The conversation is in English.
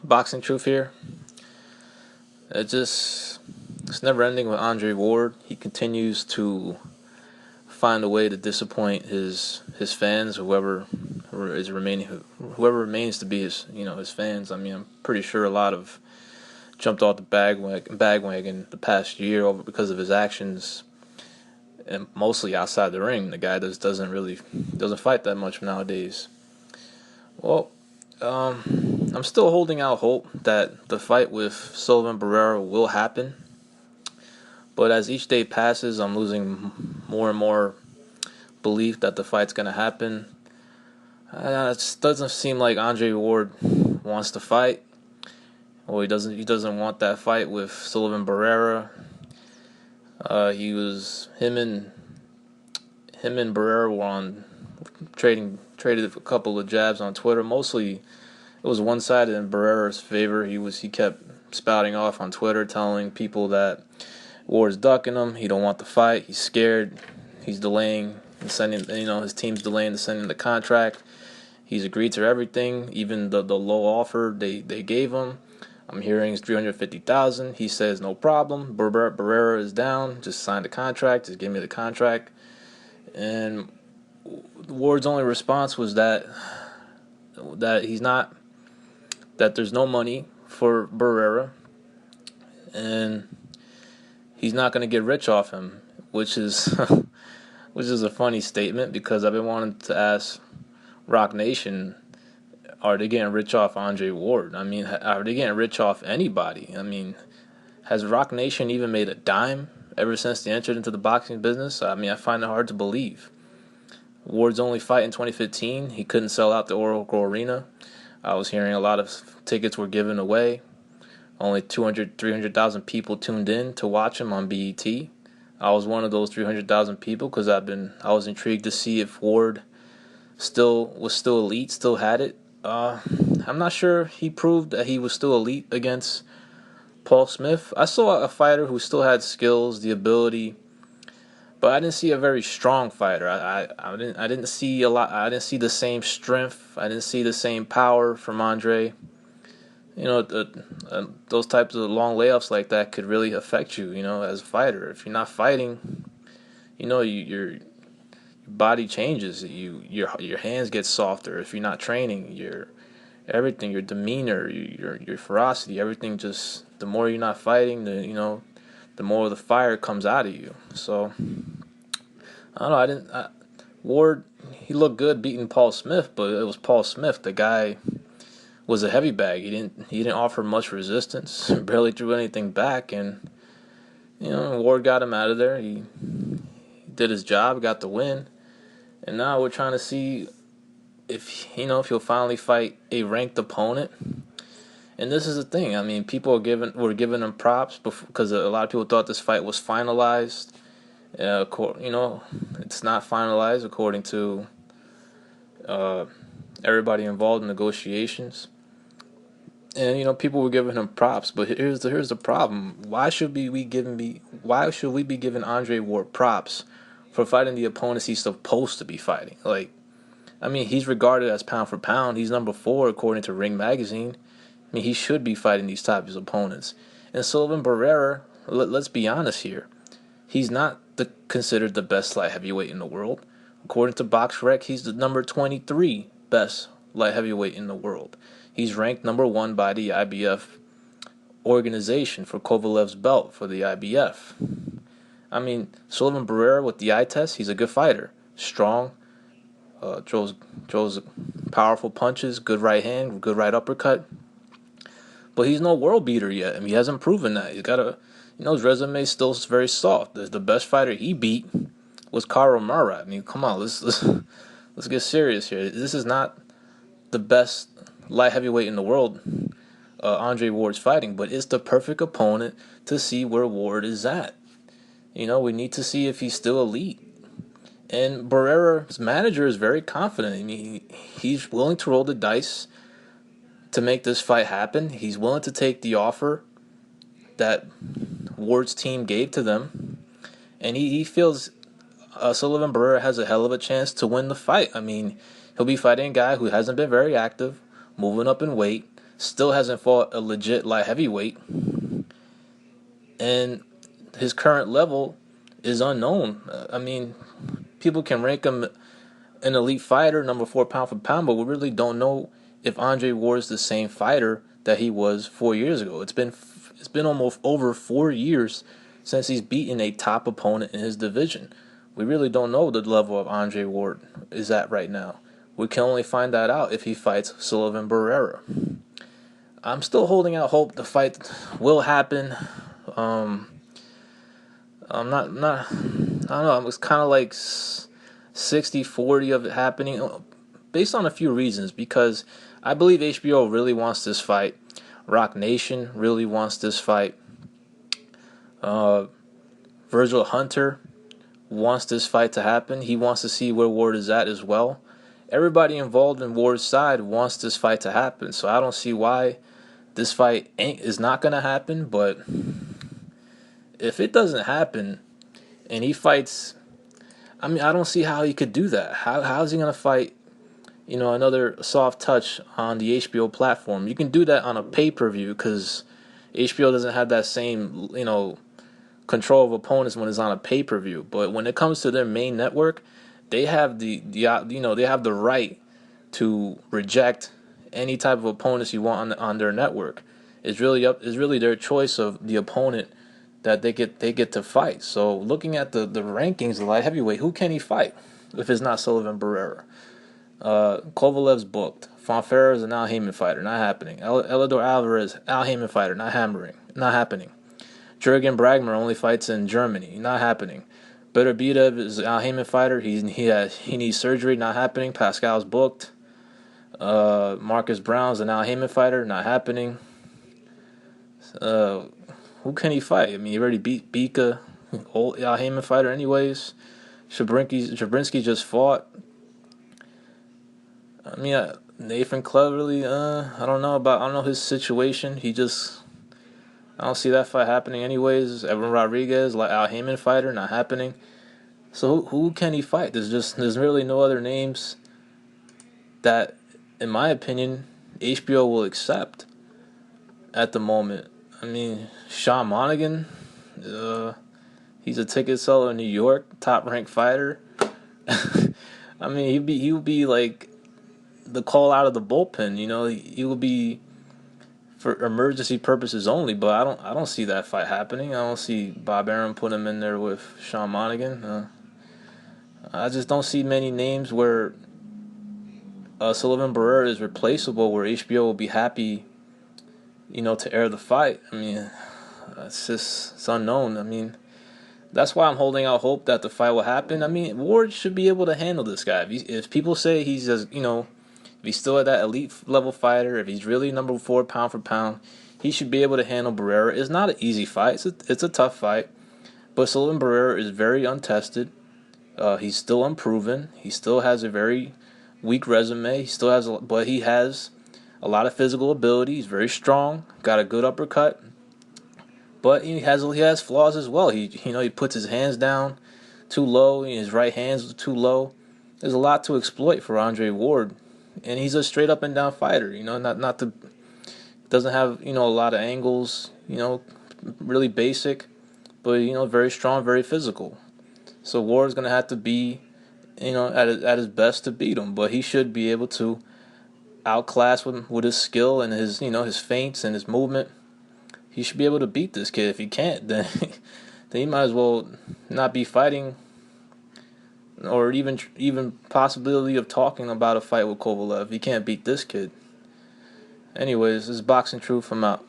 boxing truth here. It's never ending with Andre Ward. He continues to find a way to disappoint his fans, whoever remains to be his fans. I mean, I'm pretty sure a lot of jumped off the bagwagon the past year over because of his actions, and mostly outside the ring. The guy doesn't fight that much nowadays. Well, I'm still holding out hope that the fight with Sullivan Barrera will happen. But as each day passes, I'm losing more and more belief that the fight's going to happen. It just doesn't seem like Andre Ward wants to fight. Or he doesn't want that fight with Sullivan Barrera. Him and Barrera were on traded a couple of jabs on Twitter. Mostly it was one-sided in Barrera's favor. He kept spouting off on Twitter, telling people that Ward's ducking him. He don't want the fight. He's scared. He's delaying and sending. His team's delaying the sending the contract. He's agreed to everything, even the low offer they gave him. I'm hearing it's $350,000. He says no problem. Barrera is down. Just sign the contract. Just give me the contract. And Ward's only response was that he's not, that there's no money for Barrera, and he's not going to get rich off him, which is a funny statement, because I've been wanting to ask Rock Nation, are they getting rich off Andre Ward? I mean, are they getting rich off anybody? I mean, has Rock Nation even made a dime ever since they entered into the boxing business? I mean, I find it hard to believe. Ward's only fight in 2015, he couldn't sell out the Oracle Arena. I was hearing a lot of tickets were given away. Only 300,000 people tuned in to watch him on BET. I was one of those 300,000 people because I was intrigued to see if Ward was still elite, still had it. I'm not sure he proved that he was still elite against Paul Smith. I saw a fighter who still had skills, the ability, but I didn't see a very strong fighter. I didn't see a lot. I didn't see the same strength. I didn't see the same power from Andre. Those types of long layups like that could really affect you, as a fighter. If you're not fighting, your body changes. Your hands get softer. If you're not training, your demeanor, your ferocity, everything just, the more you're not fighting, the more the fire comes out of you. So I don't know. Ward, he looked good beating Paul Smith, but it was Paul Smith. The guy was a heavy bag. He didn't offer much resistance, barely threw anything back, and Ward got him out of there. He did his job, got the win, and now we're trying to see if he'll finally fight a ranked opponent. And this is the thing. I mean, people were giving him props because a lot of people thought this fight was finalized. It's not finalized according to everybody involved in negotiations. And people were giving him props, but here's the problem. Why should we be giving Andre Ward props for fighting the opponents he's supposed to be fighting? He's regarded as pound for pound. He's number 4 according to Ring Magazine. I mean, he should be fighting these types of opponents. And Sullivan Barrera, let's be honest here, he's not considered the best light heavyweight in the world. According to BoxRec, he's the number 23 best light heavyweight in the world. He's ranked number 1 by the IBF organization for Kovalev's belt for the IBF. I mean, Sullivan Barrera, with the eye test, he's a good fighter. Strong, throws powerful punches, good right hand, good right uppercut. But he's no world beater yet. I mean, he hasn't proven that. He's got his resume is still very soft. The best fighter he beat was Karo Marat. I mean, come on, let's get serious here. This is not the best light heavyweight in the world Andre Ward's fighting, but it's the perfect opponent to see where Ward is at. We need to see if he's still elite. And Barrera's manager is very confident. I mean, he's willing to roll the dice to make this fight happen. He's willing to take the offer that Ward's team gave to them, and he feels Sullivan Barrera has a hell of a chance to win the fight. I mean, he'll be fighting a guy who hasn't been very active, moving up in weight, still hasn't fought a legit light heavyweight, and his current level is unknown. I mean, people can rank him an elite fighter, number 4 pound for pound, but we really don't know if Andre Ward is the same fighter that he was 4 years ago. It's been almost over 4 years since he's beaten a top opponent in his division. We really don't know the level of Andre Ward is at right now. We can only find that out if he fights Sullivan Barrera. I'm still holding out hope the fight will happen. I'm not. I don't know. It's kind of like 60-40 of it happening, based on a few reasons. Because I believe HBO really wants this fight. Rock Nation really wants this fight. Virgil Hunter wants this fight to happen. He wants to see where Ward is at as well. Everybody involved in Ward's side wants this fight to happen. So I don't see why this fight is not going to happen. But if it doesn't happen and he fights, I mean, I don't see how he could do that. How is he going to fight, another soft touch on the HBO platform? You can do that on a pay-per-view because HBO doesn't have that same, control of opponents when it's on a pay-per-view. But when it comes to their main network, they have they have the right to reject any type of opponents you want on their network. It's really their choice of the opponent that they get to fight. So looking at the rankings, the light heavyweight, who can he fight if it's not Sullivan Barrera? Kovalev's booked. Fonfara is an Al Heyman fighter, not happening. Elador Alvarez, Al Heyman fighter, not happening. Jurgen Bragmer only fights in Germany, not happening. Beterbiev is an Al Heyman fighter. He needs surgery, not happening. Pascal's booked. Marcus Brown's an Al Heyman fighter, not happening. Who can he fight? I mean, he already beat Bika, old Al Heyman fighter anyways. Shabrinsky just fought. I mean, Nathan Cleverly, I don't know his situation. I don't see that fight happening anyways. Evan Rodriguez, like Al Heyman fighter, not happening. So who can he fight? There's really no other names that, in my opinion, HBO will accept at the moment. I mean, Sean Monaghan, he's a ticket seller in New York, top ranked fighter. I mean, he would be like the call out of the bullpen. He would be for emergency purposes only. But I don't see that fight happening. I don't see Bob Arum put him in there with Sean Monaghan. I just don't see many names where Sullivan Barrera is replaceable, where HBO will be happy, to air the fight. I mean, it's unknown. I mean, that's why I'm holding out hope that the fight will happen. I mean, Ward should be able to handle this guy. If people say he's just, if he's still at that elite level fighter, if he's really number 4 pound for pound, he should be able to handle Barrera. It's not an easy fight. It's a tough fight. But Sullivan Barrera is very untested. He's still unproven. He still has a very weak resume. But he has a lot of physical ability. He's very strong. Got a good uppercut. But he has flaws as well. He puts his hands down too low. His right hand's too low. There's a lot to exploit for Andre Ward, and he's a straight up and down fighter. Doesn't have a lot of angles. Really basic, but very strong, very physical. So Ward's gonna have to be, at his best to beat him. But he should be able to outclass with his skill and his feints and his movement. He should be able to beat this kid. If he can't, then he might as well not be fighting, or even possibility of talking about a fight with Kovalev. He can't beat this kid. Anyways, this is Boxing Truth. I'm out.